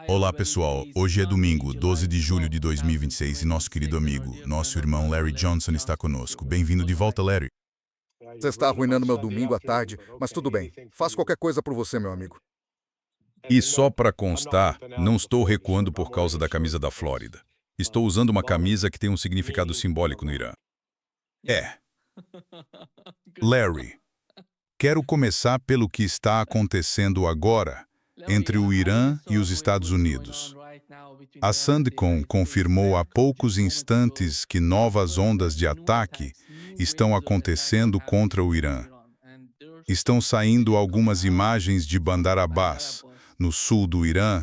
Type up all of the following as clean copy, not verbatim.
Olá pessoal, hoje é domingo, 12 de julho de 2026 e nosso querido amigo, nosso irmão Larry Johnson está conosco. Bem-vindo de volta, Larry. Você está arruinando meu domingo à tarde, mas tudo bem. Faço qualquer coisa por você, meu amigo. E só para constar, não estou recuando por causa da camisa da Flórida. Estou usando uma camisa que tem um significado simbólico no Irã. É, Larry, quero começar pelo que está acontecendo agora entre o Irã e os Estados Unidos. A Sandcom confirmou há poucos instantes que novas ondas de ataque estão acontecendo contra o Irã. Estão saindo algumas imagens de Bandar Abbas, no sul do Irã,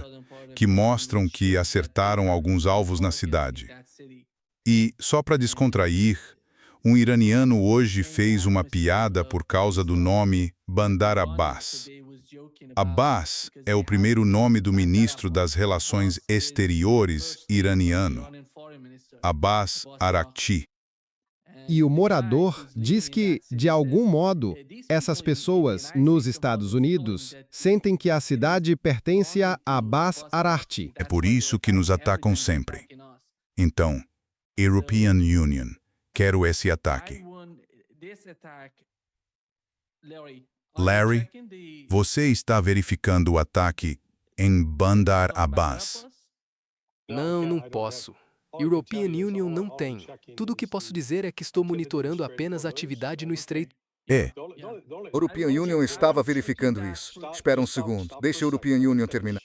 que mostram que acertaram alguns alvos na cidade. E, só para descontrair, um iraniano hoje fez uma piada por causa do nome Bandar Abbas. Abbas é o primeiro nome do ministro das Relações Exteriores iraniano, Abbas Araghchi. E o morador diz que, de algum modo, essas pessoas, nos Estados Unidos, sentem que a cidade pertence a Abbas Araghchi. É por isso que nos atacam sempre. Então, European Union, quero esse ataque. Larry, você está verificando o ataque em Bandar Abbas. Não posso. European Union não tem. Tudo o que posso dizer é que estou monitorando apenas a atividade no Estreito. É, European Union estava verificando isso. Espera um segundo. Deixa a European Union terminar.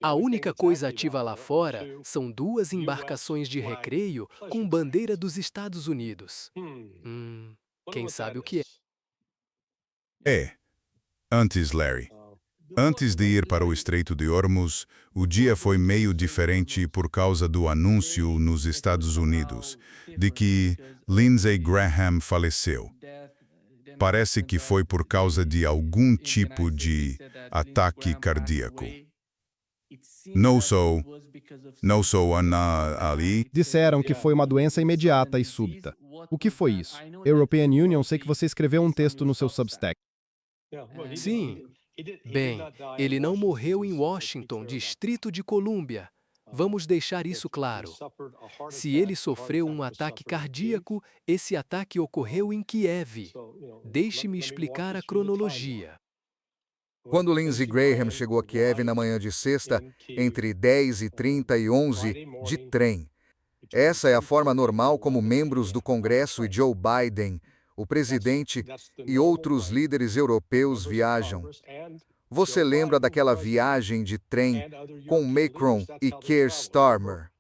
A única coisa ativa lá fora são duas embarcações de recreio com bandeira dos Estados Unidos. Quem sabe o que é? Antes, Larry. Antes de ir para o Estreito de Hormuz, o dia foi meio diferente por causa do anúncio nos Estados Unidos de que Lindsey Graham faleceu. Parece que foi por causa de algum tipo de ataque cardíaco. Não sou Ali. Disseram que foi uma doença imediata e súbita. O que foi isso? European Union, sei que você escreveu um texto no seu Substack. Sim. Bem, ele não morreu em Washington, Distrito de Colômbia. Vamos deixar isso claro. Se ele sofreu um ataque cardíaco, esse ataque ocorreu em Kiev. Deixe-me explicar a cronologia. Quando Lindsey Graham chegou a Kiev na manhã de sexta, entre 10h30 e 11 de trem. Essa é a forma normal como membros do Congresso e Joe Biden, o presidente e outros líderes europeus viajam. Você lembra daquela viagem de trem com Macron e Keir Starmer?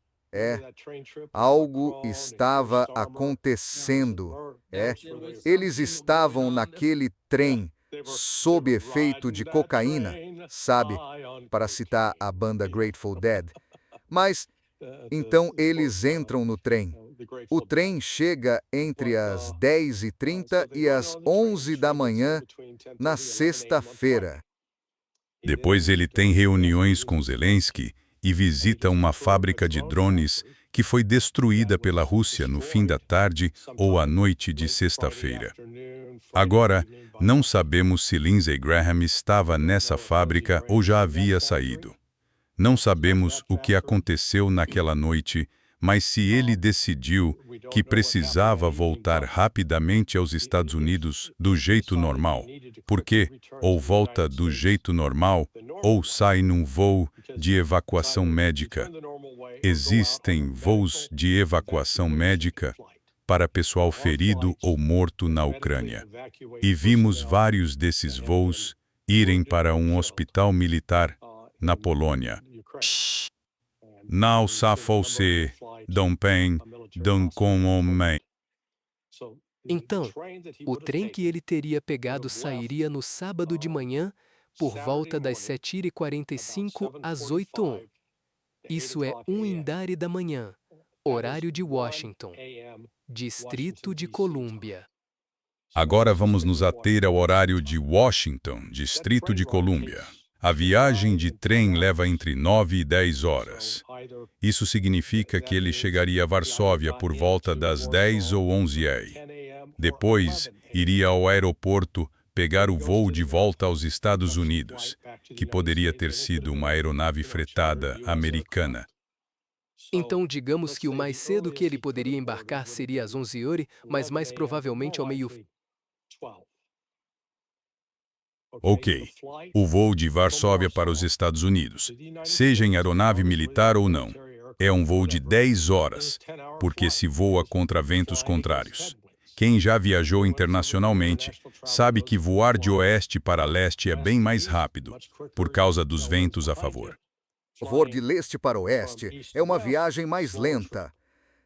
Algo estava acontecendo. Eles estavam naquele trem sob efeito de cocaína, sabe? Para citar a banda Grateful Dead. Mas, então eles entram no trem. O trem chega entre as 10h30 e as 11 da manhã na sexta-feira. Depois ele tem reuniões com Zelensky e visita uma fábrica de drones que foi destruída pela Rússia no fim da tarde ou à noite de sexta-feira. Agora, não sabemos se Lindsey Graham estava nessa fábrica ou já havia saído. Não sabemos o que aconteceu naquela noite, mas se ele decidiu que precisava voltar rapidamente aos Estados Unidos do jeito normal, porque ou volta do jeito normal ou sai num voo de evacuação médica. Existem voos de evacuação médica para pessoal ferido ou morto na Ucrânia. E vimos vários desses voos irem para um hospital militar na Polônia. Não se Dongpeng, Dongkommen. Então, o trem que ele teria pegado sairia no sábado de manhã, por volta das 7h45 às 8h. Isso é 1h da manhã, horário de Washington, Distrito de Colômbia. Agora vamos nos ater ao horário de Washington, Distrito de Colômbia. A viagem de trem leva entre 9 e 10 horas. Isso significa que ele chegaria a Varsóvia por volta das 10 ou 11 aí. Depois, iria ao aeroporto pegar o voo de volta aos Estados Unidos. que poderia ter sido uma aeronave fretada americana. Então, digamos que o mais cedo que ele poderia embarcar seria às 11 horas, mas mais provavelmente ao meio-dia. Ok, o voo de Varsóvia para os Estados Unidos, seja em aeronave militar ou não, é um voo de 10 horas, porque se voa contra ventos contrários. Quem já viajou internacionalmente sabe que voar de oeste para leste é bem mais rápido, por causa dos ventos a favor. Voar de leste para oeste é uma viagem mais lenta.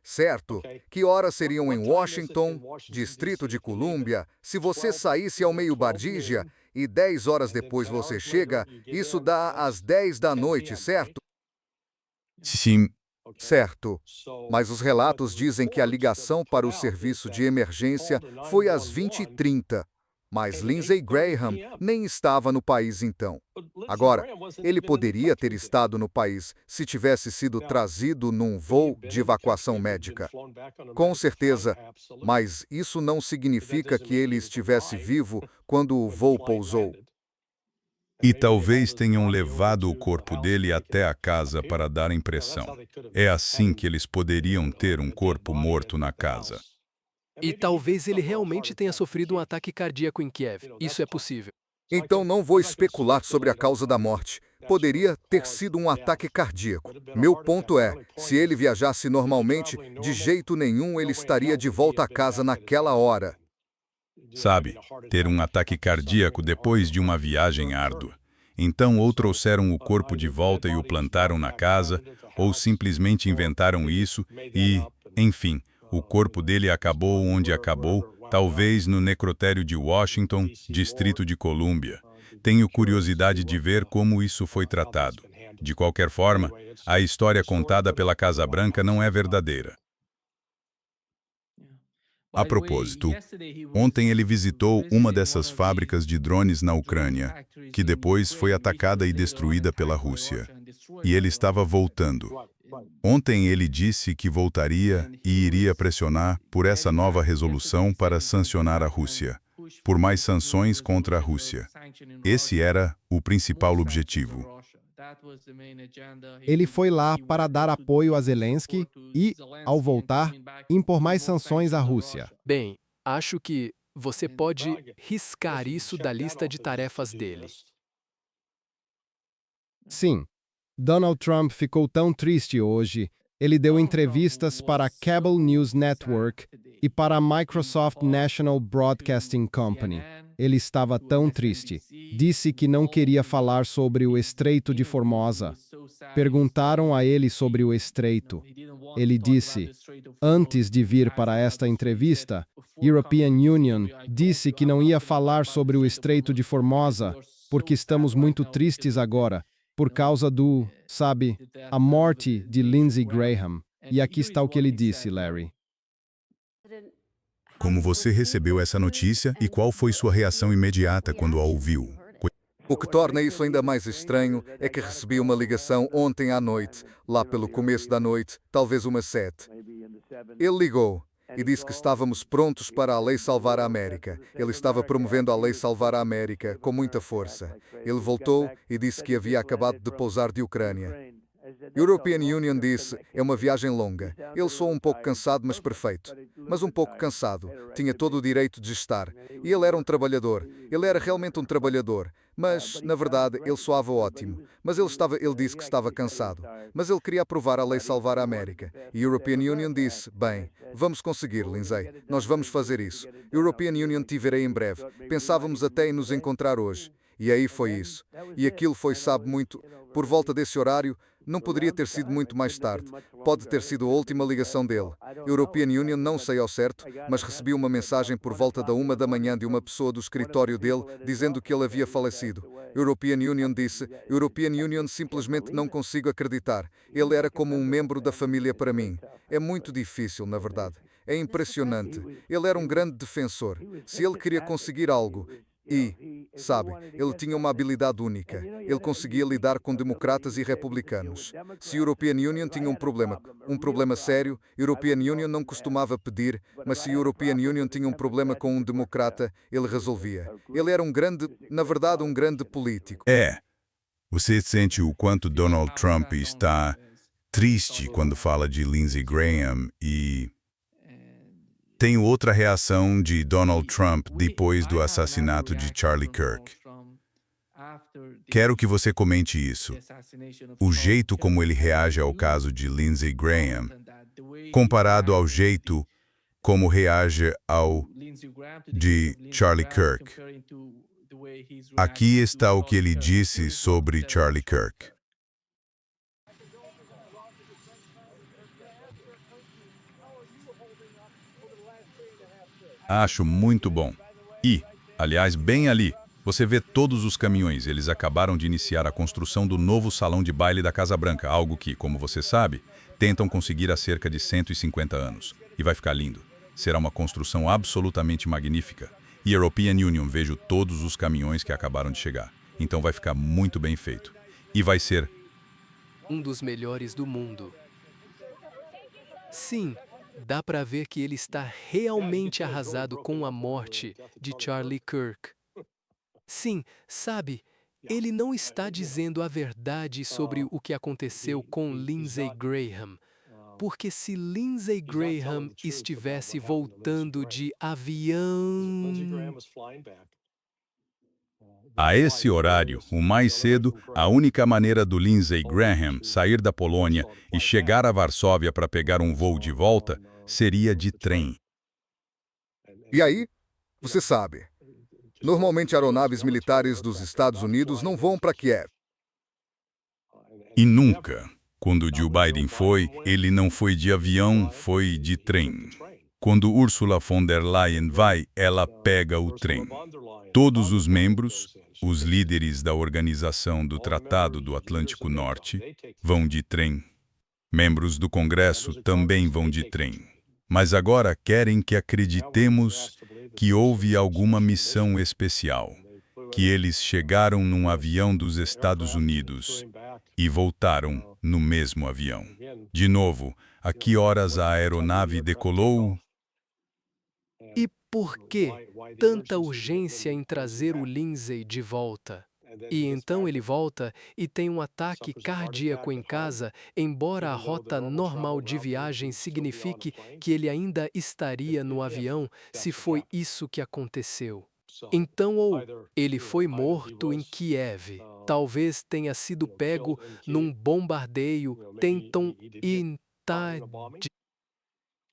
Certo? Que horas seriam em Washington, Distrito de Colômbia, se você saísse ao meio-dia e 10 horas depois você chega, isso dá às 10 da noite, certo? Sim, Certo. Mas os relatos dizem que a ligação para o serviço de emergência foi às 20h30. Mas Lindsey Graham nem estava no país então. Agora, ele poderia ter estado no país se tivesse sido trazido num voo de evacuação médica. Com certeza, mas isso não significa que ele estivesse vivo quando o voo pousou. e talvez tenham levado o corpo dele até a casa para dar impressão. É assim que eles poderiam ter um corpo morto na casa. E talvez ele realmente tenha sofrido um ataque cardíaco em Kiev. Isso é possível. Então não vou especular sobre a causa da morte. Poderia ter sido um ataque cardíaco. Meu ponto é, se ele viajasse normalmente, de jeito nenhum ele estaria de volta a casa naquela hora. Sabe, ter um ataque cardíaco depois de uma viagem árdua. Então, ou trouxeram o corpo de volta e o plantaram na casa, ou simplesmente inventaram isso e, enfim, o corpo dele acabou onde acabou, talvez no necrotério de Washington, Distrito de Colômbia. Tenho curiosidade de ver como isso foi tratado. De qualquer forma, a história contada pela Casa Branca não é verdadeira. A propósito, ontem ele visitou uma dessas fábricas de drones na Ucrânia, que depois foi atacada e destruída pela Rússia. E ele estava voltando. Ontem ele disse que voltaria e iria pressionar por essa nova resolução para sancionar a Rússia, por mais sanções contra a Rússia. Esse era o principal objetivo. Ele foi lá para dar apoio a Zelensky e, ao voltar, impor mais sanções à Rússia. Bem, acho que você pode riscar isso da lista de tarefas dele. Sim, Donald Trump ficou tão triste hoje. Ele deu entrevistas para a Cable News Network e para a Microsoft National Broadcasting Company. Ele estava tão triste. Disse que não queria falar sobre o Estreito de Formosa. Perguntaram a ele sobre o Estreito. Ele disse, antes de vir para esta entrevista, European Union disse que não ia falar sobre o Estreito de Formosa, porque estamos muito tristes agora, por causa do, sabe, a morte de Lindsey Graham. E aqui está o que ele disse, Larry. Como você recebeu essa notícia e qual foi sua reação imediata quando a ouviu? O que torna isso ainda mais estranho é que recebi uma ligação ontem à noite, lá pelo começo da noite, talvez umas 7. Ele ligou e disse que estávamos prontos para a lei salvar a América. Ele estava promovendo a lei salvar a América com muita força. Ele voltou e disse que havia acabado de pousar de Ucrânia. European Union disse, é uma viagem longa. Ele soou um pouco cansado, mas perfeito. Mas um pouco cansado. Tinha todo o direito de estar. E ele era um trabalhador. Ele era realmente um trabalhador. Mas, na verdade, ele soava ótimo. Mas ele disse que estava cansado. Mas ele queria aprovar a lei salvar a América. E European Union disse, bem, vamos conseguir, Lindsey. Nós vamos fazer isso. European Union te verei em breve. Pensávamos até em nos encontrar hoje. E aí foi isso. E aquilo foi, sabe, muito... Por volta desse horário, não poderia ter sido muito mais tarde. Pode ter sido a última ligação dele. European Union não sei ao certo, mas recebi uma mensagem por volta da 1 da manhã de uma pessoa do escritório dele, dizendo que ele havia falecido. European Union disse, European Union simplesmente não consigo acreditar. Ele era como um membro da família para mim. É muito difícil, na verdade. É impressionante. Ele era um grande defensor. Se ele queria conseguir algo... E, sabe, ele tinha uma habilidade única. Ele conseguia lidar com democratas e republicanos. Se a European Union tinha um problema sério, a European Union não costumava pedir, mas se a European Union tinha um problema com um democrata, ele resolvia. Ele era na verdade, um grande político. É, Você sente o quanto Donald Trump está triste quando fala de Lindsey Graham e tem outra reação de Donald Trump depois do assassinato de Charlie Kirk. Quero que você comente isso. O jeito como ele reage ao caso de Lindsey Graham, comparado ao jeito como reage ao de Charlie Kirk. Aqui está o que ele disse sobre Charlie Kirk. Acho muito bom. E, aliás, bem ali, você vê todos os caminhões. Eles acabaram de iniciar a construção do novo salão de baile da Casa Branca, algo que, como você sabe, tentam conseguir há cerca de 150 anos. E vai ficar lindo. Será uma construção absolutamente magnífica. E European Union, vejo todos os caminhões que acabaram de chegar. Então vai ficar muito bem feito. E vai ser um dos melhores do mundo. Sim, dá para ver que ele está realmente arrasado com a morte de Charlie Kirk. Sim, sabe, ele não está dizendo a verdade sobre o que aconteceu com Lindsey Graham. Porque se Lindsey Graham estivesse voltando de avião... a esse horário, o mais cedo, a única maneira do Lindsey Graham sair da Polônia e chegar a Varsóvia para pegar um voo de volta seria de trem. E aí, você sabe, normalmente aeronaves militares dos Estados Unidos não vão para Kiev. E nunca, quando Joe Biden foi, ele não foi de avião, foi de trem. Quando Ursula von der Leyen vai, ela pega o trem. Todos os membros, os líderes da Organização do Tratado do Atlântico Norte, vão de trem. Membros do Congresso também vão de trem. Mas agora querem que acreditemos que houve alguma missão especial, que eles chegaram num avião dos Estados Unidos e voltaram no mesmo avião. De novo, a que horas a aeronave decolou? E por que tanta urgência em trazer o Lindsey de volta? E então ele volta e tem um ataque cardíaco em casa, embora a rota normal de viagem signifique que ele ainda estaria no avião se foi isso que aconteceu. Então, ou ele foi morto em Kiev, talvez tenha sido pego num bombardeio, tentam invadir.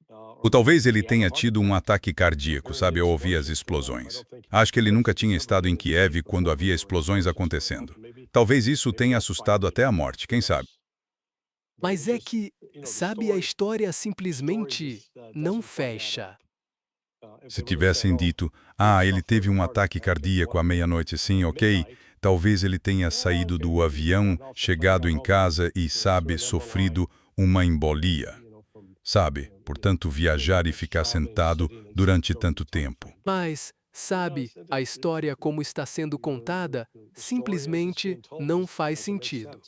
Ou talvez ele tenha tido um ataque cardíaco, sabe, ao ouvir as explosões. Acho que ele nunca tinha estado em Kiev quando havia explosões acontecendo. Talvez isso tenha assustado até a morte, quem sabe? Mas é que, sabe, a história simplesmente não fecha. Se tivessem dito, ele teve um ataque cardíaco à meia-noite, sim, ok, talvez ele tenha saído do avião, chegado em casa e, sabe, sofrido uma embolia. Sabe, portanto, viajar e ficar sentado durante tanto tempo. Mas, sabe, a história como está sendo contada simplesmente não faz sentido.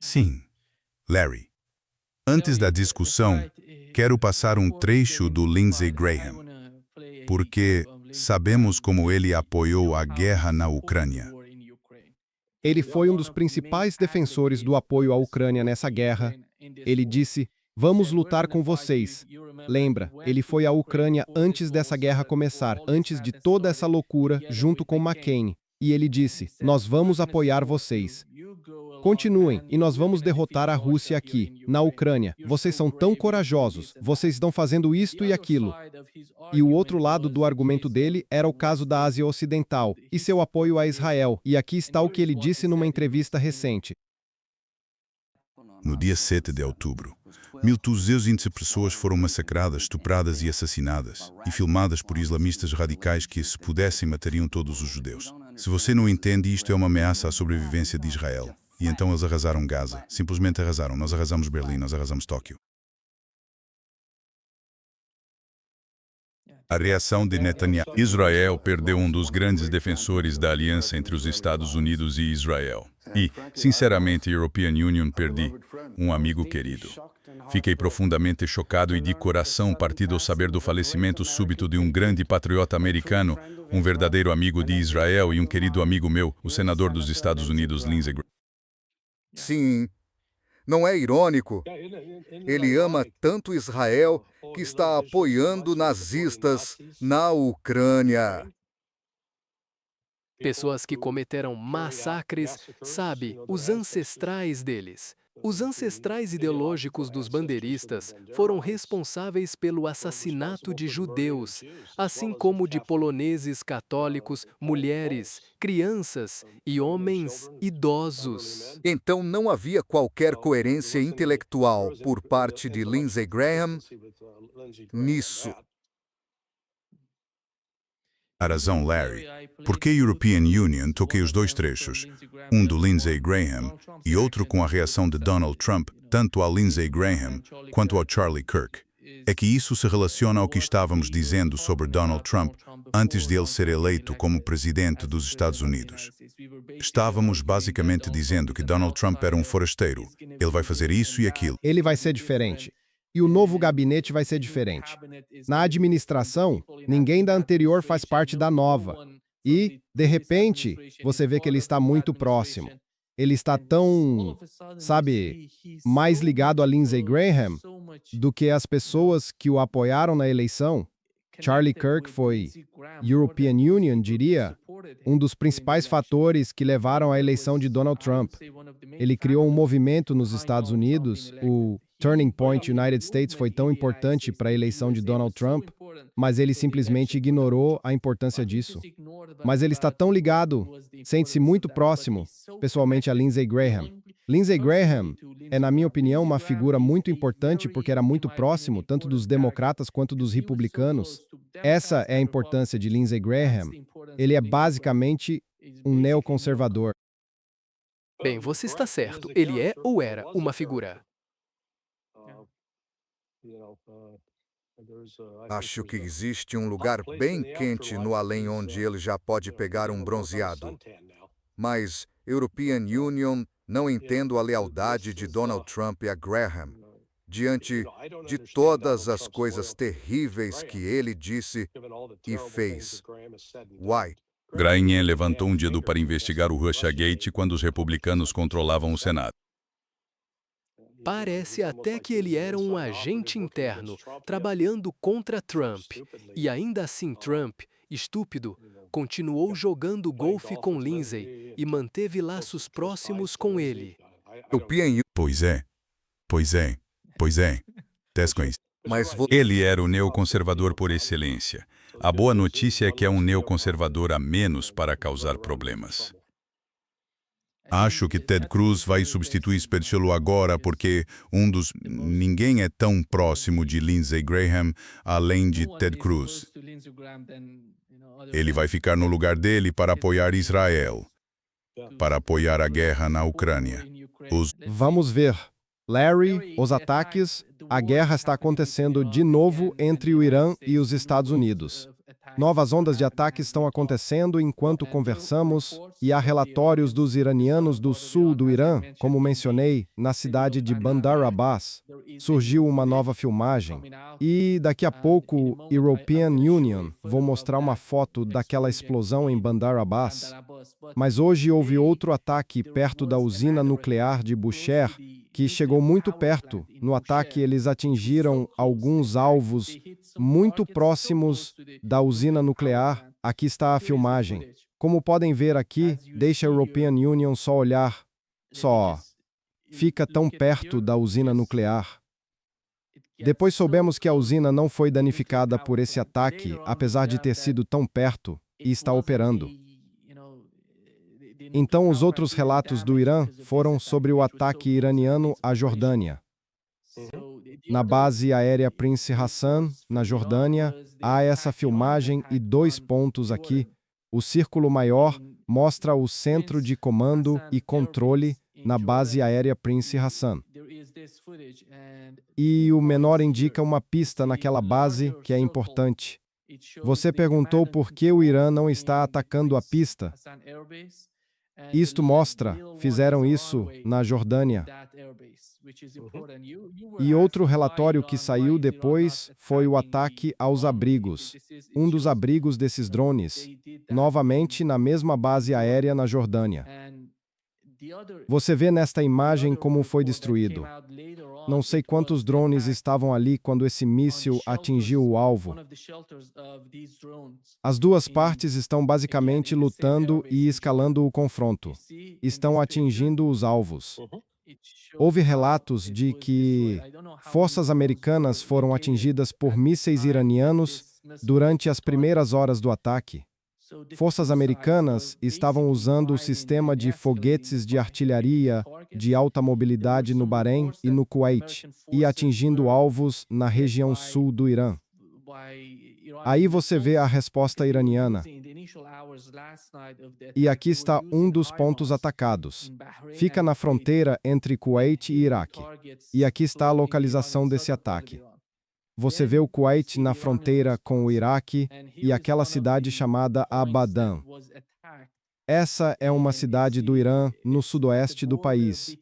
Sim, Larry. Antes da discussão, quero passar um trecho do Lindsey Graham, porque sabemos como ele apoiou a guerra na Ucrânia. Ele foi um dos principais defensores do apoio à Ucrânia nessa guerra. Ele disse, vamos lutar com vocês. Lembra, ele foi à Ucrânia antes dessa guerra começar, antes de toda essa loucura, junto com McCain. E ele disse, nós vamos apoiar vocês. Continuem, e nós vamos derrotar a Rússia aqui, na Ucrânia. Vocês são tão corajosos, vocês estão fazendo isto e aquilo. E o outro lado do argumento dele era o caso da Ásia Ocidental e seu apoio a Israel. E aqui está o que ele disse numa entrevista recente. No dia 7 de outubro, 1.200 pessoas foram massacradas, estupradas e assassinadas, e filmadas por islamistas radicais que, se pudessem, matariam todos os judeus. Se você não entende, isto é uma ameaça à sobrevivência de Israel. E então eles arrasaram Gaza. Simplesmente arrasaram. Nós arrasamos Berlim, nós arrasamos Tóquio. A reação de Netanyahu. Israel perdeu um dos grandes defensores da aliança entre os Estados Unidos e Israel. E, sinceramente, a European Union perdi um amigo querido. Fiquei profundamente chocado e de coração partido ao saber do falecimento súbito de um grande patriota americano, um verdadeiro amigo de Israel e um querido amigo meu, o senador dos Estados Unidos, Lindsey Graham. Sim, não é irônico? Ele ama tanto Israel que está apoiando nazistas na Ucrânia. Pessoas que cometeram massacres, sabe, os ancestrais deles. Os ancestrais ideológicos dos bandeiristas foram responsáveis pelo assassinato de judeus, assim como de poloneses católicos, mulheres, crianças e homens idosos. Então não havia qualquer coerência intelectual por parte de Lindsey Graham nisso. A razão, Larry. Por que European Union toquei os dois trechos, um do Lindsey Graham e outro com a reação de Donald Trump, tanto ao Lindsey Graham quanto ao Charlie Kirk? É que isso se relaciona ao que estávamos dizendo sobre Donald Trump antes de ele ser eleito como presidente dos Estados Unidos. Estávamos basicamente dizendo que Donald Trump era um forasteiro. Ele vai fazer isso e aquilo. Ele vai ser diferente. E o novo gabinete vai ser diferente. Na administração, ninguém da anterior faz parte da nova. E, de repente, você vê que ele está muito próximo. Ele está tão, sabe, mais ligado a Lindsey Graham do que as pessoas que o apoiaram na eleição. Charlie Kirk foi, European Union diria, um dos principais fatores que levaram à eleição de Donald Trump. Ele criou um movimento nos Estados Unidos, o Turning Point United States foi tão importante para a eleição de Donald Trump, mas ele simplesmente ignorou a importância disso. Mas ele está tão ligado, sente-se muito próximo, pessoalmente, a Lindsey Graham. Lindsey Graham é, na minha opinião, uma figura muito importante porque era muito próximo, tanto dos democratas quanto dos republicanos. Essa é a importância de Lindsey Graham. Ele é basicamente um neoconservador. Bem, você está certo, ele é ou era uma figura. Acho que existe um lugar bem quente no além onde ele já pode pegar um bronzeado. Mas European Union não entendo a lealdade de Donald Trump a Graham. Diante de todas as coisas terríveis que ele disse e fez. Uai, Graham levantou um dedo para investigar o Russiagate quando os republicanos controlavam o Senado. Parece até que ele era um agente interno, trabalhando contra Trump. E ainda assim Trump, estúpido, continuou jogando golfe com Lindsey e manteve laços próximos com ele. European Pois é. Tescoins. mas Ele era o neoconservador por excelência. A boa notícia é que é um neoconservador a menos para causar problemas. Acho que Ted Cruz vai substituir Spetchelo agora porque ninguém é tão próximo de Lindsey Graham além de Ted Cruz. Ele vai ficar no lugar dele para apoiar Israel, para apoiar a guerra na Ucrânia. Vamos ver. Larry, os ataques, a guerra está acontecendo de novo entre o Irã e os Estados Unidos. Novas ondas de ataques estão acontecendo enquanto conversamos e há relatórios dos iranianos do sul do Irã, como mencionei, na cidade de Bandar Abbas. Surgiu uma nova filmagem e daqui a pouco, European Union, vou mostrar uma foto daquela explosão em Bandar Abbas. Mas hoje houve outro ataque perto da usina nuclear de Bushehr, que chegou muito perto. No ataque, eles atingiram alguns alvos muito próximos da usina nuclear. Aqui está a filmagem. Como podem ver aqui, deixa a European Union só olhar. Fica tão perto da usina nuclear. Depois soubemos que a usina não foi danificada por esse ataque, apesar de ter sido tão perto, e está operando. Então, os outros relatos do Irã foram sobre o ataque iraniano à Jordânia. Na base aérea Prince Hassan, na Jordânia, há essa filmagem e 2 pontos aqui. O círculo maior mostra o centro de comando e controle na base aérea Prince Hassan. E o menor indica uma pista naquela base que é importante. Você perguntou por que o Irã não está atacando a pista. Isto mostra, fizeram isso na Jordânia. E outro relatório que saiu depois foi o ataque aos abrigos. Um dos abrigos desses drones, novamente na mesma base aérea na Jordânia. Você vê nesta imagem como foi destruído. Não sei quantos drones estavam ali quando esse míssil atingiu o alvo. As duas partes estão basicamente lutando e escalando o confronto. Estão atingindo os alvos. Houve relatos de que forças americanas foram atingidas por mísseis iranianos durante as primeiras horas do ataque. Forças americanas estavam usando o sistema de foguetes de artilharia de alta mobilidade no Bahrein e no Kuwait, e atingindo alvos na região sul do Irã. Aí você vê a resposta iraniana. E aqui está um dos pontos atacados. Fica na fronteira entre Kuwait e Iraque. E aqui está a localização desse ataque. Você vê o Kuwait na fronteira com o Iraque e aquela cidade chamada Abadan. Essa é uma cidade do Irã, no sudoeste do país.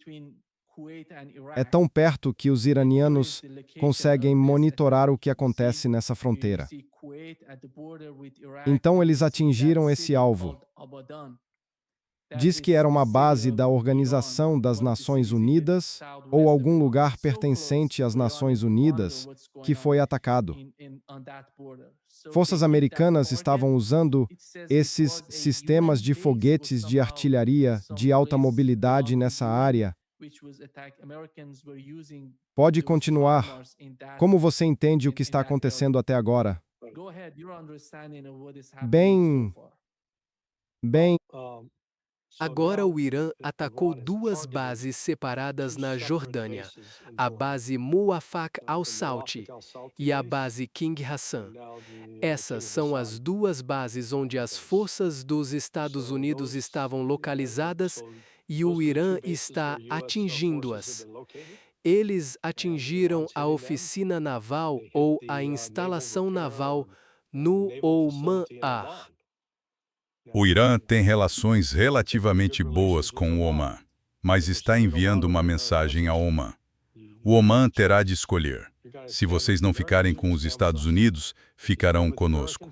É tão perto que os iranianos conseguem monitorar o que acontece nessa fronteira. Então eles atingiram esse alvo. Diz que era uma base da Organização das Nações Unidas ou algum lugar pertencente às Nações Unidas que foi atacado. Forças americanas estavam usando esses sistemas de foguetes de artilharia de alta mobilidade nessa área. Pode continuar. Como você entende o que está acontecendo até agora? Bem. Agora o Irã atacou duas bases separadas na Jordânia, a base Muwafaq al-Sauti e a base King Hassan. Essas são as duas bases onde as forças dos Estados Unidos estavam localizadas e o Irã está atingindo-as. Eles atingiram a oficina naval ou a instalação naval no Oman. O Irã tem relações relativamente boas com o Omã, mas está enviando uma mensagem ao Omã. O Omã terá de escolher. Se vocês não ficarem com os Estados Unidos, ficarão conosco.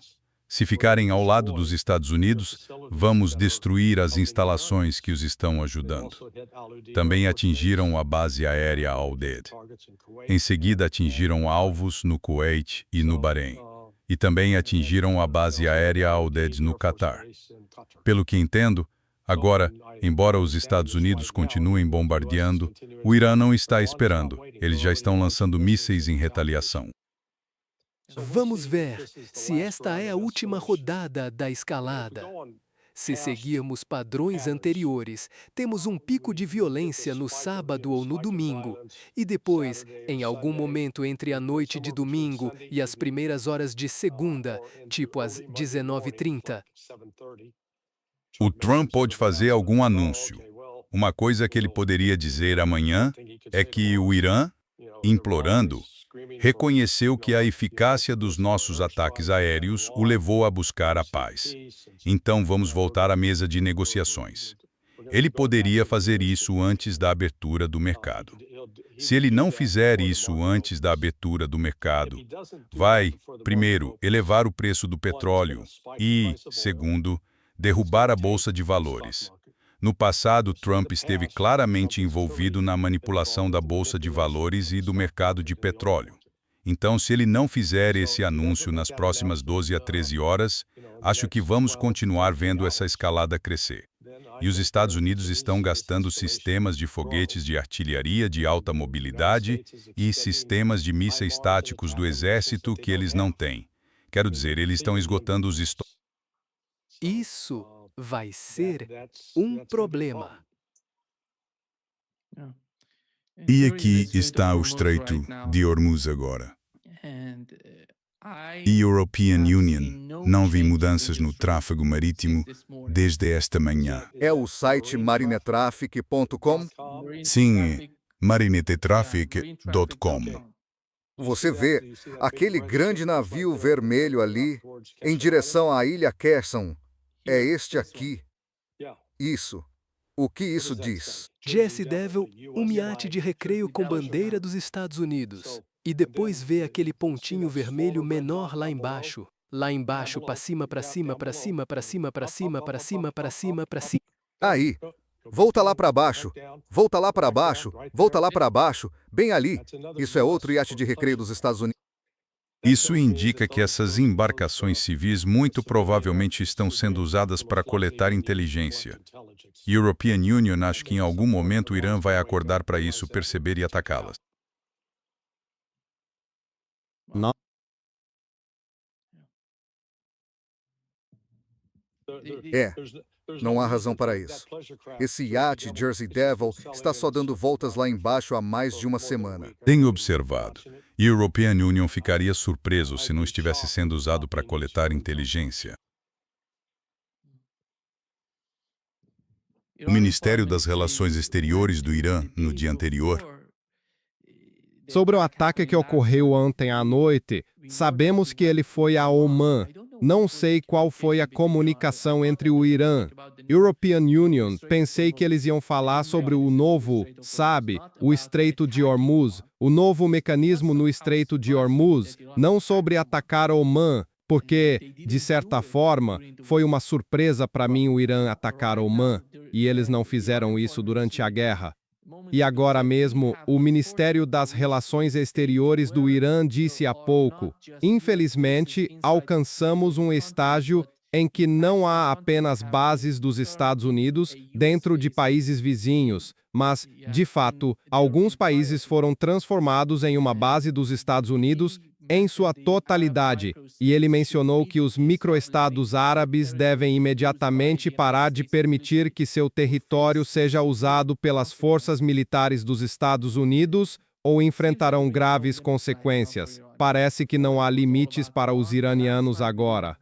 Se ficarem ao lado dos Estados Unidos, vamos destruir as instalações que os estão ajudando. Também atingiram a base aérea Al-Udeid. Em seguida, atingiram alvos no Kuwait e no Bahrein. E também atingiram a base aérea Al-Udeid no Catar. Pelo que entendo, agora, embora os Estados Unidos continuem bombardeando, o Irã não está esperando. Eles já estão lançando mísseis em retaliação. Vamos ver se esta é a última rodada da escalada. Se seguirmos padrões anteriores, temos um pico de violência no sábado ou no domingo, e depois, em algum momento entre a noite de domingo e as primeiras horas de segunda, tipo às 19h30. O Trump pode fazer algum anúncio. Uma coisa que ele poderia dizer amanhã é que o Irã, implorando, reconheceu que a eficácia dos nossos ataques aéreos o levou a buscar a paz. Então vamos voltar à mesa de negociações. Ele poderia fazer isso antes da abertura do mercado. Se ele não fizer isso antes da abertura do mercado, vai, primeiro, elevar o preço do petróleo e, segundo, derrubar a bolsa de valores. No passado, Trump esteve claramente envolvido na manipulação da bolsa de valores e do mercado de petróleo. Então, se ele não fizer esse anúncio nas próximas 12 a 13 horas, acho que vamos continuar vendo essa escalada crescer. E os Estados Unidos estão gastando sistemas de foguetes de artilharia de alta mobilidade e sistemas de mísseis táticos do exército que eles não têm. Quero dizer, eles estão esgotando os estoques. Isso vai ser um problema. E aqui está o Estreito de Hormuz agora. E European Union não vi mudanças no tráfego marítimo desde esta manhã. É o site marinetraffic.com. Sim, é marinetraffic.com. Você vê aquele grande navio vermelho ali, em direção à ilha Kherson. É este aqui. Isso. O que isso diz? Jersey Devil, um iate de recreio com bandeira dos Estados Unidos. E depois vê aquele pontinho vermelho menor lá embaixo. Lá embaixo, para cima, para cima, para cima, para cima, para cima, para cima, para cima, para cima. Aí, volta lá para baixo, volta lá para baixo, volta lá para baixo, bem ali. Isso é outro iate de recreio dos Estados Unidos. Isso indica que essas embarcações civis muito provavelmente estão sendo usadas para coletar inteligência. European Union acha que em algum momento o Irã vai acordar para isso, perceber e atacá-las. Não. É, não há razão para isso. Esse iate Jersey Devil está só dando voltas lá embaixo há mais de uma semana. Tenho observado. E a European Union ficaria surpreso se não estivesse sendo usado para coletar inteligência. O Ministério das Relações Exteriores do Irã, no dia anterior, Sobre o ataque que ocorreu ontem à noite, sabemos que ele foi a Omã. Não sei qual foi a comunicação entre o Irã. European Union, pensei que eles iam falar sobre o novo, sabe, o Estreito de Hormuz, o novo mecanismo no Estreito de Hormuz, não sobre atacar Omã, porque, de certa forma, foi uma surpresa para mim o Irã atacar Omã, e eles não fizeram isso durante a guerra. E agora mesmo, o Ministério das Relações Exteriores do Irã disse há pouco: infelizmente, alcançamos um estágio em que não há apenas bases dos Estados Unidos dentro de países vizinhos, mas, de fato, alguns países foram transformados em uma base dos Estados Unidos em sua totalidade, e ele mencionou que os microestados árabes devem imediatamente parar de permitir que seu território seja usado pelas forças militares dos Estados Unidos ou enfrentarão graves consequências. Parece que não há limites para os iranianos agora.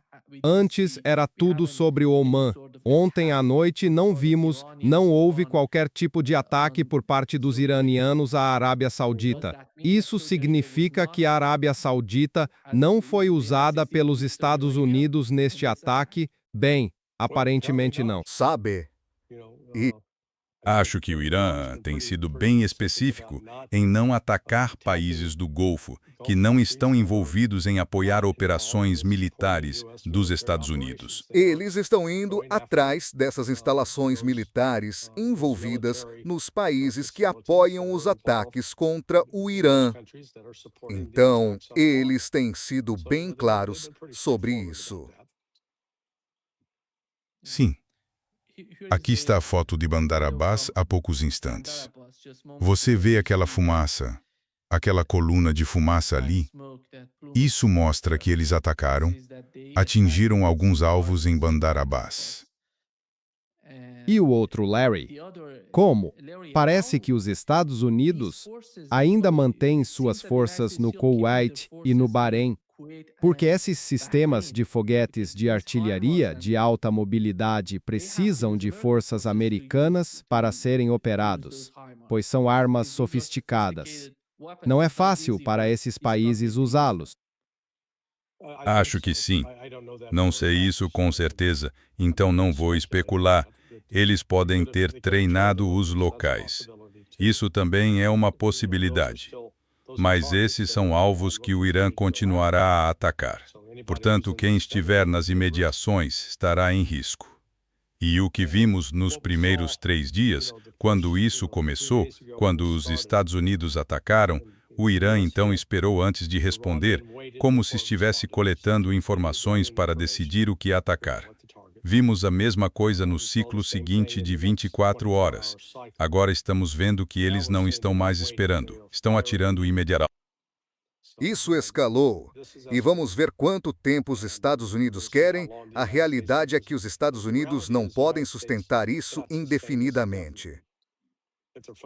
Antes era tudo sobre o Omã. Ontem à noite não houve qualquer tipo de ataque por parte dos iranianos à Arábia Saudita. Isso significa que a Arábia Saudita não foi usada pelos Estados Unidos neste ataque? Bem, aparentemente não. Sabe? E acho que o Irã tem sido bem específico em não atacar países do Golfo que não estão envolvidos em apoiar operações militares dos Estados Unidos. eles estão indo atrás dessas instalações militares envolvidas nos países que apoiam os ataques contra o Irã. Então, eles têm sido bem claros sobre isso. Sim. Aqui está a foto de Bandar Abbas há poucos instantes. Você vê aquela fumaça, aquela coluna de fumaça ali? Isso mostra que eles atacaram, atingiram alguns alvos em Bandar Abbas. E o outro Larry? Como? Parece que os Estados Unidos ainda mantêm suas forças no Kuwait e no Bahrein, porque esses sistemas de foguetes de artilharia de alta mobilidade precisam de forças americanas para serem operados, pois são armas sofisticadas. Não é fácil para esses países usá-los. Acho que sim. Não sei isso com certeza, então não vou especular. Eles podem ter treinado os locais. Isso também é uma possibilidade. Mas esses são alvos que o Irã continuará a atacar. Portanto, quem estiver nas imediações estará em risco. E o que vimos nos primeiros 3 dias, quando isso começou, quando os Estados Unidos atacaram, o Irã então esperou antes de responder, como se estivesse coletando informações para decidir o que atacar. Vimos a mesma coisa no ciclo seguinte de 24 horas. Agora estamos vendo que eles não estão mais esperando, estão atirando imediatamente. Isso escalou. E vamos ver quanto tempo os Estados Unidos querem. A realidade é que os Estados Unidos não podem sustentar isso indefinidamente.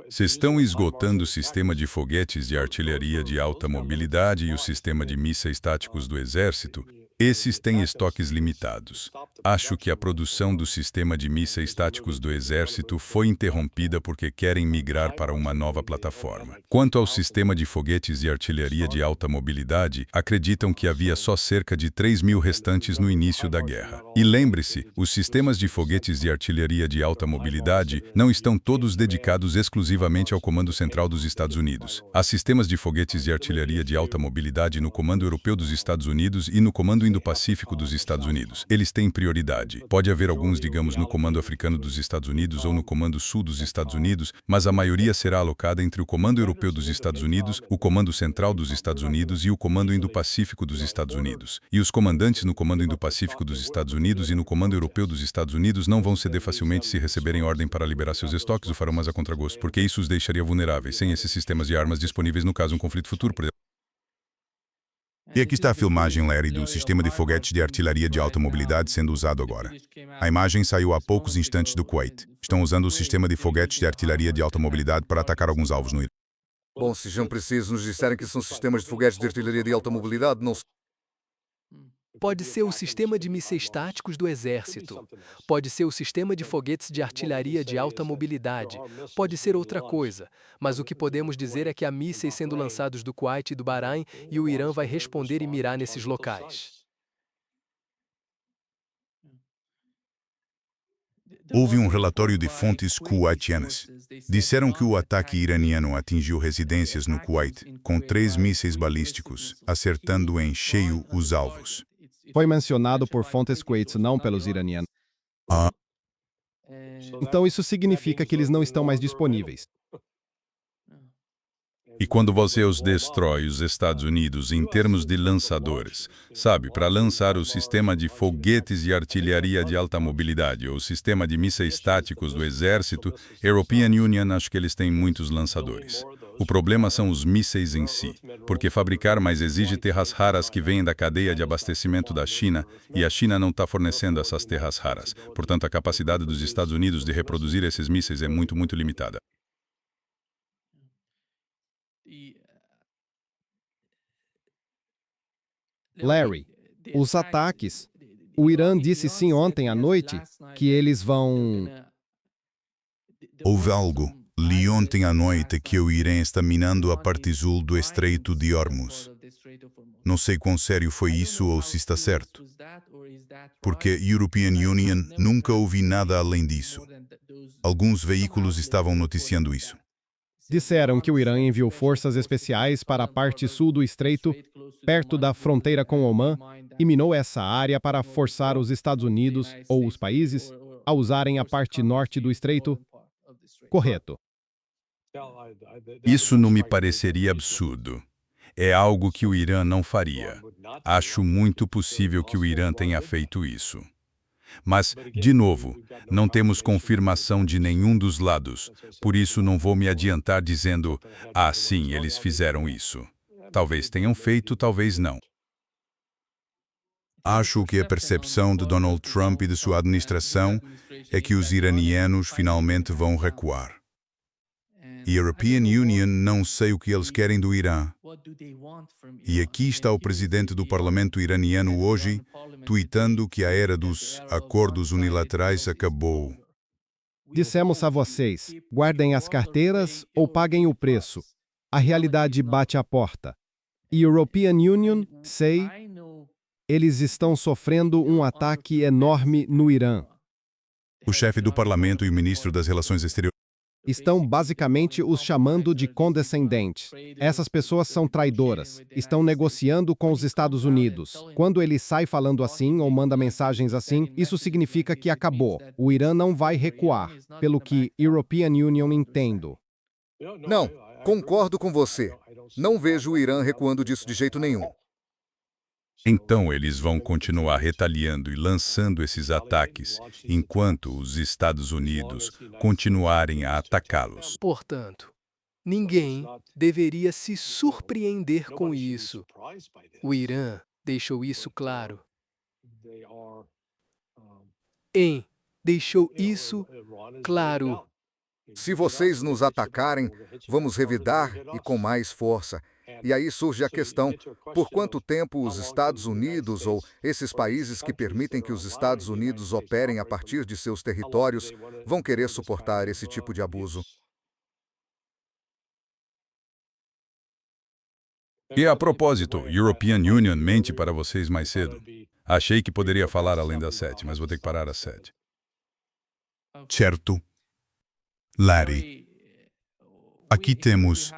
Se estão esgotando o sistema de foguetes de artilharia de alta mobilidade e o sistema de mísseis táticos do Exército, Esses têm estoques limitados. Acho que a produção do sistema de mísseis táticos do Exército foi interrompida porque querem migrar para uma nova plataforma. Quanto ao sistema de foguetes e artilharia de alta mobilidade, acreditam que havia só cerca de 3.000 restantes no início da guerra. E lembre-se, os sistemas de foguetes e artilharia de alta mobilidade não estão todos dedicados exclusivamente ao Comando Central dos Estados Unidos. Há sistemas de foguetes e artilharia de alta mobilidade no Comando Europeu dos Estados Unidos e no Comando Indo-Pacífico dos Estados Unidos. Eles têm prioridade. Pode haver alguns, digamos, no Comando Africano dos Estados Unidos ou no Comando Sul dos Estados Unidos, mas a maioria será alocada entre o Comando Europeu dos Estados Unidos, o Comando Central dos Estados Unidos e o Comando Indo-Pacífico dos Estados Unidos. E os comandantes no Comando Indo-Pacífico dos Estados Unidos e no Comando Europeu dos Estados Unidos não vão ceder facilmente se receberem ordem para liberar seus estoques, o farão mais a contragosto, porque isso os deixaria vulneráveis, sem esses sistemas de armas disponíveis no caso de um conflito futuro, por exemplo. E aqui está a filmagem, Larry, do sistema de foguetes de artilharia de alta mobilidade sendo usado agora. A imagem saiu há poucos instantes do Kuwait. Estão usando o sistema de foguetes de artilharia de alta mobilidade para atacar alguns alvos no Irã. Bom, se já preciso nos disserem que são sistemas de foguetes de artilharia de alta mobilidade, não sei. Pode ser o sistema de mísseis táticos do Exército. Pode ser o sistema de foguetes de artilharia de alta mobilidade. Pode ser outra coisa. Mas o que podemos dizer é que há mísseis sendo lançados do Kuwait e do Bahrein e o Irã vai responder e mirar nesses locais. Houve um relatório de fontes kuwaitianas. Disseram que o ataque iraniano atingiu residências no Kuwait com 3 mísseis balísticos, acertando em cheio os alvos. Foi mencionado por fontes kuwaitis, não pelos iranianos. Ah, Então isso significa que eles não estão mais disponíveis. E quando você os destrói, os Estados Unidos, em termos de lançadores, sabe, para lançar o sistema de foguetes e artilharia de alta mobilidade ou o sistema de mísseis táticos do Exército, European Union, acho que eles têm muitos lançadores. O problema são os mísseis em si, porque fabricar mais exige terras raras que vêm da cadeia de abastecimento da China, e a China não está fornecendo essas terras raras. Portanto, a capacidade dos Estados Unidos de reproduzir esses mísseis é muito, muito limitada. Larry, os ataques. O Irã disse sim ontem à noite que eles vão... houve algo li ontem à noite que o Irã está minando a parte sul do Estreito de Hormuz. Não sei quão sério foi isso ou se está certo, porque European Union nunca ouvi nada além disso. Alguns veículos estavam noticiando isso. Disseram que o Irã enviou forças especiais para a parte sul do estreito, perto da fronteira com Omã, e minou essa área para forçar os Estados Unidos ou os países a usarem a parte norte do estreito. Correto. Isso não me pareceria absurdo. É algo que o Irã não faria. Acho muito possível que o Irã tenha feito isso. Mas, de novo, não temos confirmação de nenhum dos lados, por isso não vou me adiantar dizendo, ah, sim, eles fizeram isso. Talvez tenham feito, talvez não. Acho que a percepção de Donald Trump e de sua administração é que os iranianos finalmente vão recuar. E a European Union não sei o que eles querem do Irã. E aqui está o presidente do parlamento iraniano hoje, tuitando que a era dos acordos unilaterais acabou. Dissemos a vocês, guardem as carteiras ou paguem o preço. A realidade bate à porta. E European Union, sei, eles estão sofrendo um ataque enorme no Irã. O chefe do parlamento e o ministro das Relações Exteriores Estão basicamente os chamando de condescendentes. Essas pessoas são traidoras. Estão negociando com os Estados Unidos. Quando ele sai falando assim ou manda mensagens assim, isso significa que acabou. O Irã não vai recuar, pelo que European Union entendo. Não, concordo com você. Não vejo o Irã recuando disso de jeito nenhum. Então eles vão continuar retaliando e lançando esses ataques, enquanto os Estados Unidos continuarem a atacá-los. Portanto, ninguém deveria se surpreender com isso. O Irã deixou isso claro. Deixou isso claro. Se vocês nos atacarem, vamos revidar e com mais força. E aí surge a questão, por quanto tempo os Estados Unidos ou esses países que permitem que os Estados Unidos operem a partir de seus territórios vão querer suportar esse tipo de abuso? E a propósito, European Union mente para vocês mais cedo. Achei que poderia falar além das 7, mas vou ter que parar às 7. Certo. Larry, aqui temos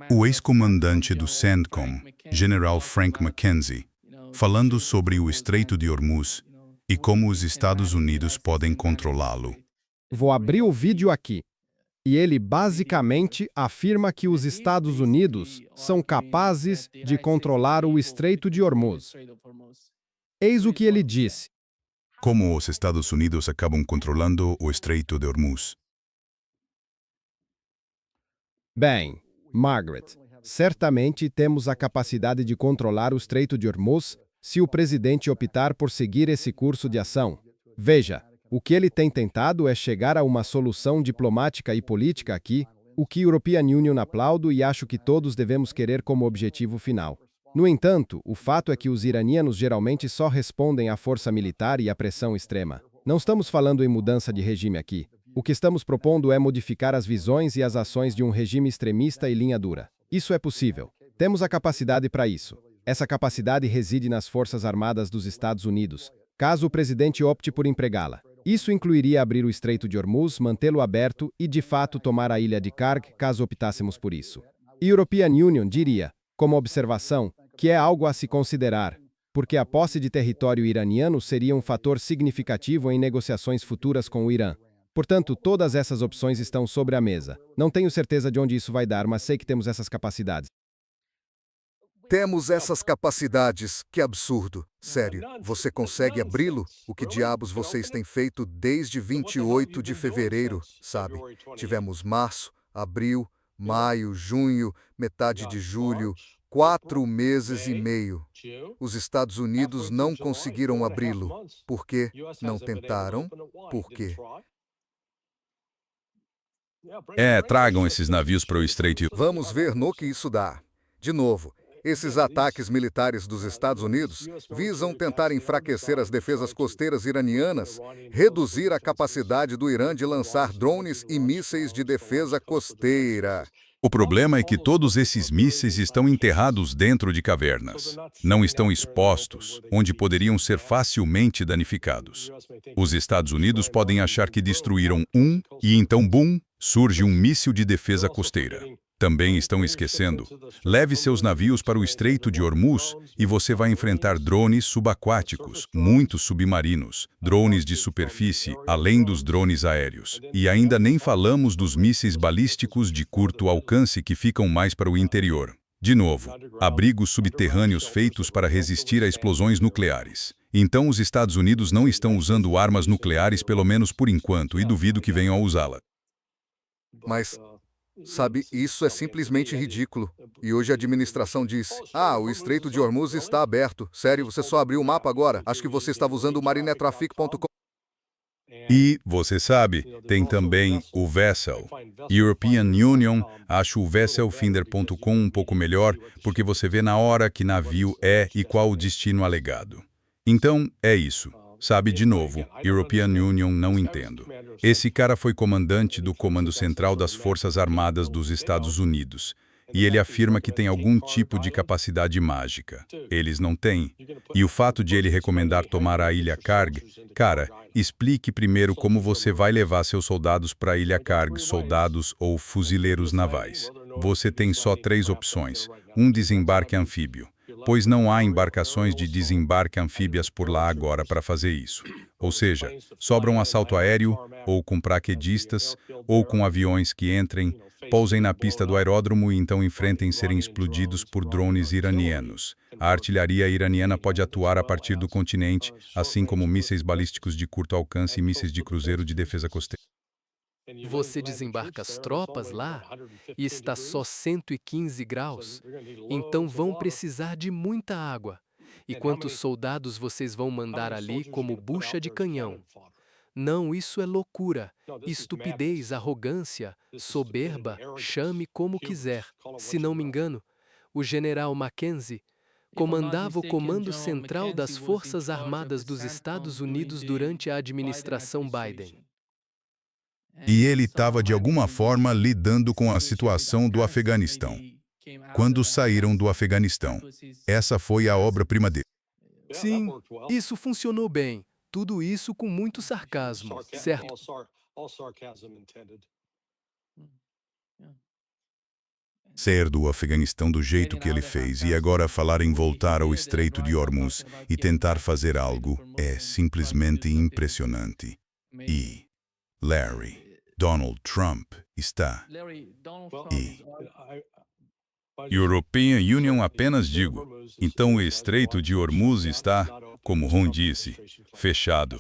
o ex-comandante do CENTCOM, General Frank McKenzie, falando sobre o Estreito de Hormuz e como os Estados Unidos podem controlá-lo. Vou abrir o vídeo aqui. E ele basicamente afirma que os Estados Unidos são capazes de controlar o Estreito de Hormuz. Eis o que ele disse. Como os Estados Unidos acabam controlando o Estreito de Hormuz? Bem, Margaret, certamente temos a capacidade de controlar o Estreito de Hormuz se o presidente optar por seguir esse curso de ação. Veja, o que ele tem tentado é chegar a uma solução diplomática e política aqui, o que European Union aplaudo e acho que todos devemos querer como objetivo final. No entanto, o fato é que os iranianos geralmente só respondem à força militar e à pressão extrema. Não estamos falando em mudança de regime aqui. O que estamos propondo é modificar as visões e as ações de um regime extremista e linha dura. Isso é possível. Temos a capacidade para isso. Essa capacidade reside nas Forças Armadas dos Estados Unidos, caso o presidente opte por empregá-la. Isso incluiria abrir o Estreito de Hormuz, mantê-lo aberto e, de fato, tomar a ilha de Karg, caso optássemos por isso. E European Union diria, como observação, que é algo a se considerar, porque a posse de território iraniano seria um fator significativo em negociações futuras com o Irã. Portanto, todas essas opções estão sobre a mesa. Não tenho certeza de onde isso vai dar, mas sei que temos essas capacidades. Temos essas capacidades, que absurdo. Sério, você consegue abri-lo? O que diabos vocês têm feito desde 28 de fevereiro, sabe? Tivemos março, abril, maio, junho, metade de julho, 4 meses e meio. Os Estados Unidos não conseguiram abri-lo. Por quê? Não tentaram? Por quê? Tragam esses navios para o Estreito. Vamos ver no que isso dá. De novo, esses ataques militares dos Estados Unidos visam tentar enfraquecer as defesas costeiras iranianas, reduzir a capacidade do Irã de lançar drones e mísseis de defesa costeira. O problema é que todos esses mísseis estão enterrados dentro de cavernas. Não estão expostos, onde poderiam ser facilmente danificados. Os Estados Unidos podem achar que destruíram um, e então, bum, surge um míssil de defesa costeira. Também estão esquecendo. Leve seus navios para o Estreito de Hormuz e você vai enfrentar drones subaquáticos, muitos submarinos, drones de superfície, além dos drones aéreos. E ainda nem falamos dos mísseis balísticos de curto alcance que ficam mais para o interior. De novo, abrigos subterrâneos feitos para resistir a explosões nucleares. Então os Estados Unidos não estão usando armas nucleares, pelo menos por enquanto, e duvido que venham a usá-la. Mas, sabe, isso é simplesmente ridículo. E hoje a administração diz, o Estreito de Hormuz está aberto. Sério, você só abriu o mapa agora? Acho que você estava usando o marinetraffic.com. E, você sabe, tem também o Vessel. European Union, acho o vesselfinder.com um pouco melhor, porque você vê na hora que navio é e qual o destino alegado. Então, é isso. Sabe, de novo, European Union não entendo. Esse cara foi comandante do Comando Central das Forças Armadas dos Estados Unidos. E ele afirma que tem algum tipo de capacidade mágica. Eles não têm. E o fato de ele recomendar tomar a Ilha Karg, cara, explique primeiro como você vai levar seus soldados para a Ilha Karg, soldados ou fuzileiros navais. Você tem só 3 opções. Um desembarque anfíbio, pois não há embarcações de desembarque anfíbias por lá agora para fazer isso. Ou seja, sobra um assalto aéreo, ou com paraquedistas, ou com aviões que entrem, pousem na pista do aeródromo e então enfrentem serem explodidos por drones iranianos. A artilharia iraniana pode atuar a partir do continente, assim como mísseis balísticos de curto alcance e mísseis de cruzeiro de defesa costeira. Você desembarca as tropas lá e está só 115 graus, então vão precisar de muita água. E quantos soldados vocês vão mandar ali como bucha de canhão? Não, isso é loucura, estupidez, arrogância, soberba, chame como quiser. Se não me engano, o general Mackenzie comandava o Comando Central das Forças Armadas dos Estados Unidos durante a administração Biden. E ele estava, de alguma forma, lidando com a situação do Afeganistão. Quando saíram do Afeganistão, essa foi a obra-prima dele. Sim, isso funcionou bem. Tudo isso com muito sarcasmo, certo? Sair do Afeganistão do jeito que ele fez e agora falar em voltar ao Estreito de Hormuz e tentar fazer algo é simplesmente impressionante. E Larry, Donald Trump está... E European Union apenas digo. Então o Estreito de Hormuz está, como Ron disse, fechado.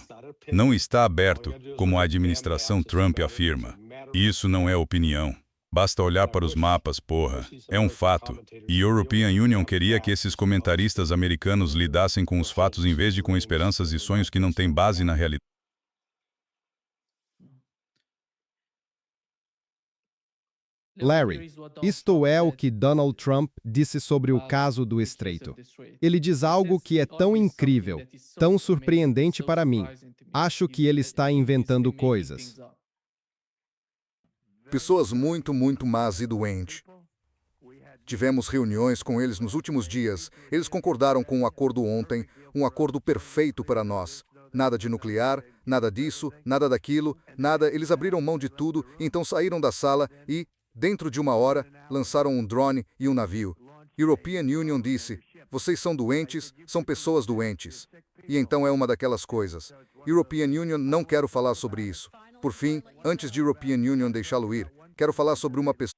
Não está aberto, como a administração Trump afirma. Isso não é opinião. Basta olhar para os mapas, porra. É um fato. E European Union queria que esses comentaristas americanos lidassem com os fatos em vez de com esperanças e sonhos que não têm base na realidade. Larry, isto é o que Donald Trump disse sobre o caso do Estreito. Ele diz algo que é tão incrível, tão surpreendente para mim. Acho que ele está inventando coisas. Pessoas muito, muito más e doentes. Tivemos reuniões com eles nos últimos dias. Eles concordaram com um acordo ontem, um acordo perfeito para nós. Nada de nuclear, nada disso, nada daquilo, nada. Eles abriram mão de tudo, então saíram da sala e, dentro de uma hora, lançaram um drone e um navio. European Union disse, vocês são doentes, são pessoas doentes. E então é uma daquelas coisas. European Union, não quero falar sobre isso. Por fim, antes de European Union deixá-lo ir, quero falar sobre uma pessoa.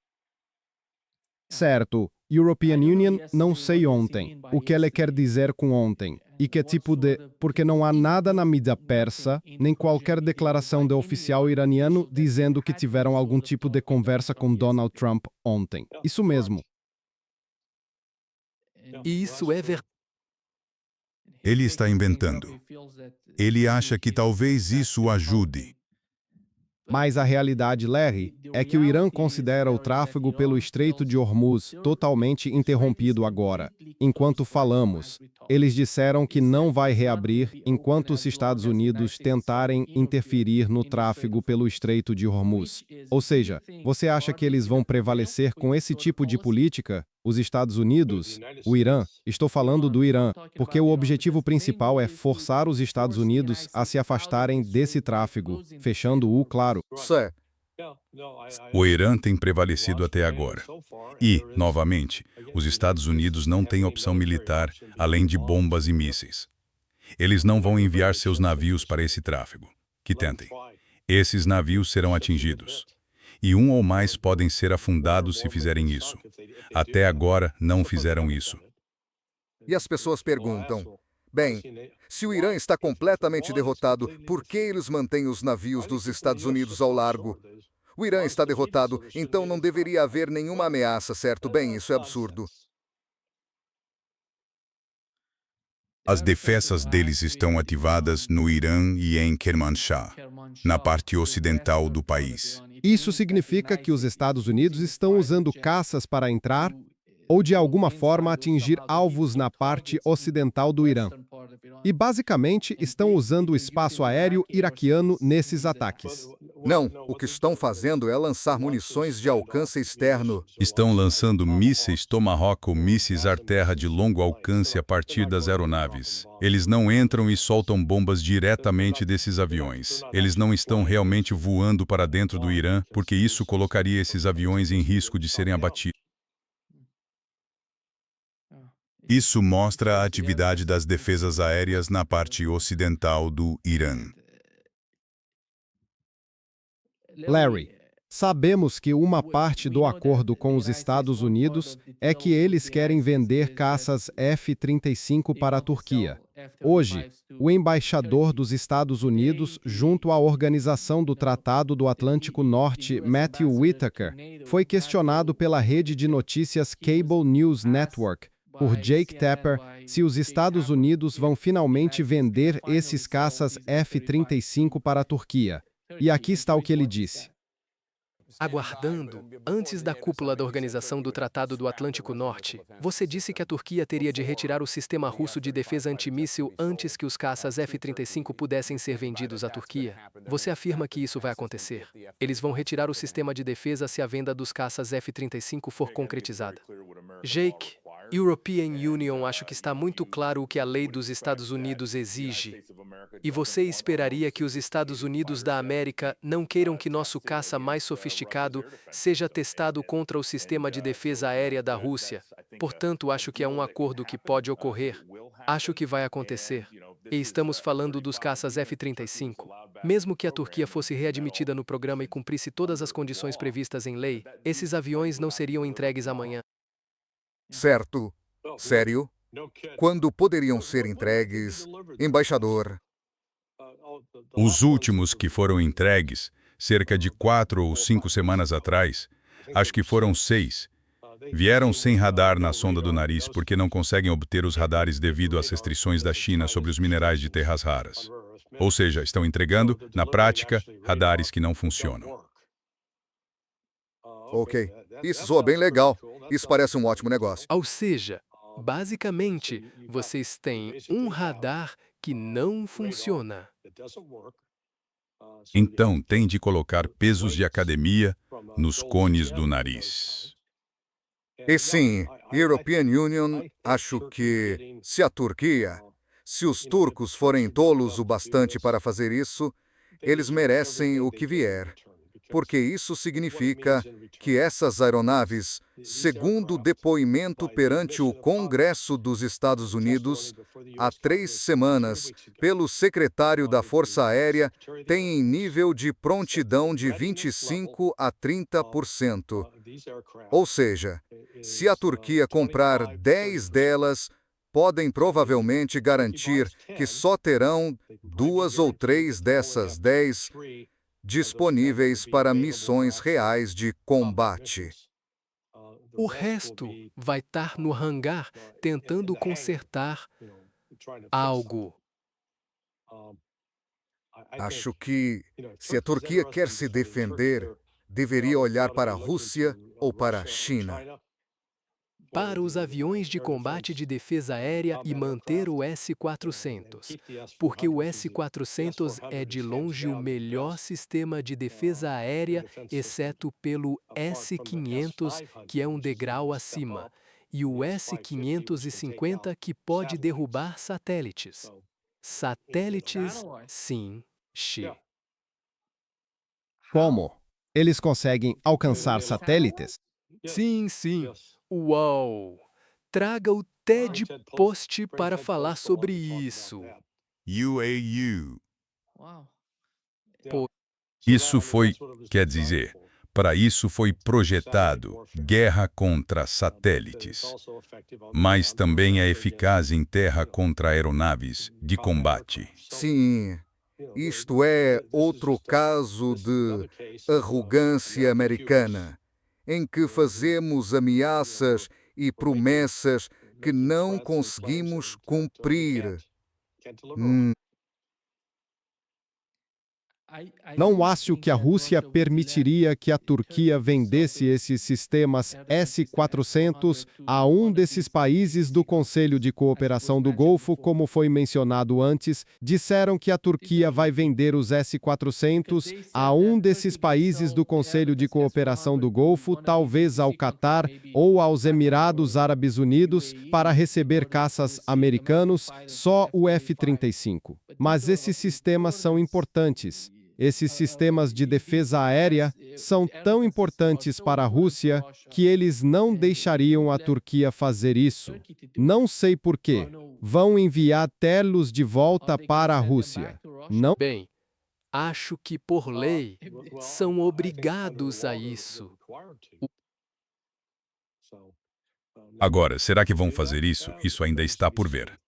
Certo, European Union não sei ontem. O que ele quer dizer com ontem? E que tipo de... Porque não há nada na mídia persa, nem qualquer declaração de oficial iraniano dizendo que tiveram algum tipo de conversa com Donald Trump ontem. Isso mesmo. E isso é verdade. ele está inventando. Ele acha que talvez isso o ajude. Mas a realidade, Larry, é que o Irã considera o tráfego pelo Estreito de Hormuz totalmente interrompido agora. Enquanto falamos, eles disseram que não vai reabrir enquanto os Estados Unidos tentarem interferir no tráfego pelo Estreito de Hormuz. Ou seja, você acha que eles vão prevalecer com esse tipo de política? Os Estados Unidos, o Irã, estou falando do Irã, porque o objetivo principal é forçar os Estados Unidos a se afastarem desse tráfego, fechando-o, claro. O Irã tem prevalecido até agora. E, novamente, os Estados Unidos não têm opção militar além de bombas e mísseis. Eles não vão enviar seus navios para esse tráfego. Que tentem. Esses navios serão atingidos. E um ou mais podem ser afundados se fizerem isso. Até agora, não fizeram isso. E as pessoas perguntam, bem, se o Irã está completamente derrotado, por que eles mantêm os navios dos Estados Unidos ao largo? O Irã está derrotado, então não deveria haver nenhuma ameaça, certo? Bem, isso é absurdo. As defesas deles estão ativadas no Irã e em Kermanshah, na parte ocidental do país. Isso significa que os Estados Unidos estão usando caças para entrar ou de alguma forma atingir alvos na parte ocidental do Irã. E basicamente estão usando o espaço aéreo iraquiano nesses ataques. Não, o que estão fazendo é lançar munições de alcance externo. Estão lançando mísseis Tomahawk ou mísseis ar-terra de longo alcance a partir das aeronaves. Eles não entram e soltam bombas diretamente desses aviões. Eles não estão realmente voando para dentro do Irã, porque isso colocaria esses aviões em risco de serem abatidos. Isso mostra a atividade das defesas aéreas na parte ocidental do Irã. Larry, sabemos que uma parte do acordo com os Estados Unidos é que eles querem vender caças F-35 para a Turquia. Hoje, o embaixador dos Estados Unidos junto à Organização do Tratado do Atlântico Norte, Matthew Whitaker, foi questionado pela rede de notícias Cable News Network por Jake Tapper se os Estados Unidos vão finalmente vender esses caças F-35 para a Turquia. E aqui está o que ele disse. Aguardando, antes da cúpula da Organização do Tratado do Atlântico Norte, você disse que a Turquia teria de retirar o sistema russo de defesa antimíssil antes que os caças F-35 pudessem ser vendidos à Turquia. Você afirma que isso vai acontecer. Eles vão retirar o sistema de defesa se a venda dos caças F-35 for concretizada. Jake, European Union, acho que está muito claro o que a lei dos Estados Unidos exige. E você esperaria que os Estados Unidos da América não queiram que nosso caça mais sofisticado seja testado contra o sistema de defesa aérea da Rússia. Portanto, acho que é um acordo que pode ocorrer. Acho que vai acontecer. E estamos falando dos caças F-35. Mesmo que a Turquia fosse readmitida no programa e cumprisse todas as condições previstas em lei, esses aviões não seriam entregues amanhã. Certo? Sério? Quando poderiam ser entregues, embaixador? Os últimos que foram entregues, cerca de 4 ou 5 semanas atrás, acho que foram 6, vieram sem radar na sonda do nariz porque não conseguem obter os radares devido às restrições da China sobre os minerais de terras raras. Ou seja, estão entregando, na prática, radares que não funcionam. Ok. Isso soa bem legal. Isso parece um ótimo negócio. Ou seja, basicamente, vocês têm um radar que não funciona. Então, tem de colocar pesos de academia nos cones do nariz. E sim, European Union, acho que se os turcos forem tolos o bastante para fazer isso, eles merecem o que vier. Porque isso significa que essas aeronaves, segundo o depoimento perante o Congresso dos Estados Unidos, há 3 semanas, pelo secretário da Força Aérea, têm nível de prontidão de 25 a 30%. Ou seja, se a Turquia comprar 10 delas, podem provavelmente garantir que só terão 2 ou 3 dessas 10 disponíveis para missões reais de combate. O resto vai estar no hangar tentando consertar algo. Acho que, se a Turquia quer se defender, deveria olhar para a Rússia ou para a China. Para os aviões de combate de defesa aérea e manter o S-400, porque o S-400 é de longe o melhor sistema de defesa aérea, exceto pelo S-500, que é um degrau acima, e o S-550, que pode derrubar satélites. Satélites, sim, Xi. Como? Eles conseguem alcançar satélites? Sim, sim. Uau! Traga o TED Post para falar sobre isso. UAU. Pô, Isso foi, quer dizer, para isso foi projetado guerra contra satélites, mas também é eficaz em terra contra aeronaves de combate. Sim, isto é outro caso de arrogância americana, em que fazemos ameaças e promessas que não conseguimos cumprir. Não acho que a Rússia permitiria que a Turquia vendesse esses sistemas S-400 a um desses países do Conselho de Cooperação do Golfo, como foi mencionado antes. Disseram que a Turquia vai vender os S-400 a um desses países do Conselho de Cooperação do Golfo, talvez ao Catar ou aos Emirados Árabes Unidos, para receber caças americanos, só o F-35. Mas esses sistemas são importantes. Esses sistemas de defesa aérea são tão importantes para a Rússia que eles não deixariam a Turquia fazer isso. Não sei por quê. Vão enviar Terlos de volta para a Rússia. Não? bem, acho que por lei são obrigados a isso. Agora, será que vão fazer isso? Isso ainda está por ver.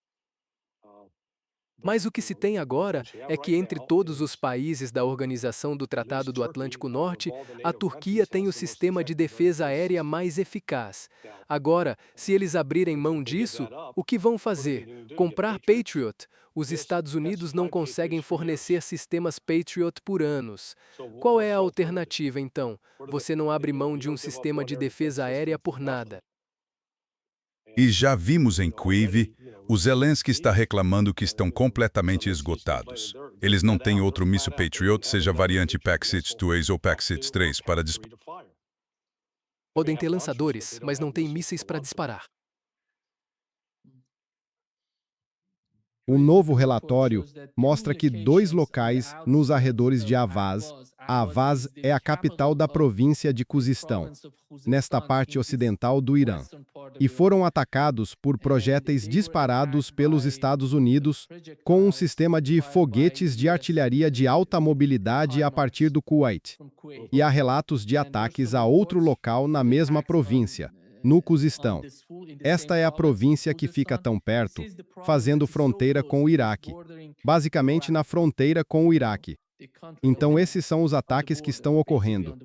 Mas o que se tem agora é que entre todos os países da Organização do Tratado do Atlântico Norte, a Turquia tem o sistema de defesa aérea mais eficaz. Agora, se eles abrirem mão disso, o que vão fazer? Comprar Patriot? Os Estados Unidos não conseguem fornecer sistemas Patriot por anos. Qual é a alternativa, então? Você não abre mão de um sistema de defesa aérea por nada. E já vimos em Kyiv, o Zelensky está reclamando que estão completamente esgotados. Eles não têm outro míssil Patriot, seja variante PAC-6 ou PAC-3 para disparar. Podem ter lançadores, mas não têm mísseis para disparar. O novo relatório mostra que 2 locais nos arredores de Avaz, a Avaz é a capital da província de Khuzistão, nesta parte ocidental do Irã, e foram atacados por projéteis disparados pelos Estados Unidos com um sistema de foguetes de artilharia de alta mobilidade a partir do Kuwait. E há relatos de ataques a outro local na mesma província, no Khuzistão. Esta é a província que fica tão perto, fazendo fronteira com o Iraque, basicamente na fronteira com o Iraque. Então esses são os ataques que estão ocorrendo.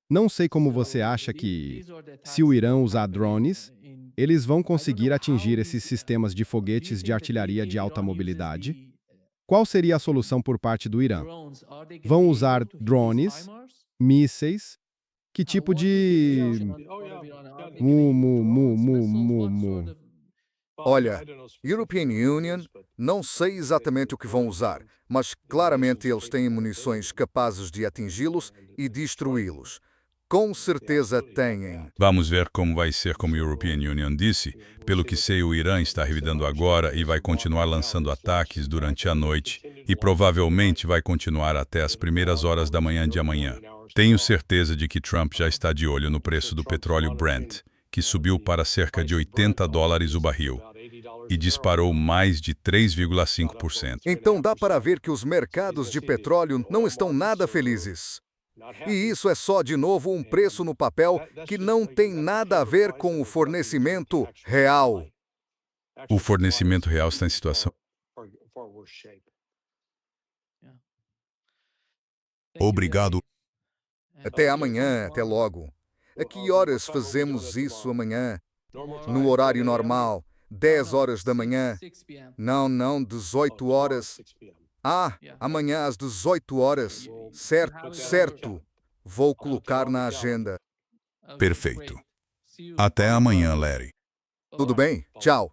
Não sei como você acha que, se o Irã usar drones, eles vão conseguir atingir esses sistemas de foguetes de artilharia de alta mobilidade? Qual seria a solução por parte do Irã? Vão usar drones, mísseis? Que tipo de... Olha, European Union, não sei exatamente o que vão usar, mas claramente eles têm munições capazes de atingi-los e destruí-los. Com certeza têm. Vamos ver como vai ser, como a European Union disse. Pelo que sei, o Irã está revidando agora e vai continuar lançando ataques durante a noite e provavelmente vai continuar até as primeiras horas da manhã de amanhã. Tenho certeza de que Trump já está de olho no preço do petróleo Brent, que subiu para cerca de $80 o barril e disparou mais de 3,5%. Então dá para ver que os mercados de petróleo não estão nada felizes. E isso é só, de novo, um preço no papel que não tem nada a ver com o fornecimento real. O fornecimento real está em situação. Obrigado. Até amanhã, até logo. A que horas fazemos isso amanhã? No horário normal, 10 horas da manhã? Não, 18 horas. Amanhã às 18 horas. Certo. Vou colocar na agenda. Perfeito. Até amanhã, Larry. Tudo bem? Tchau.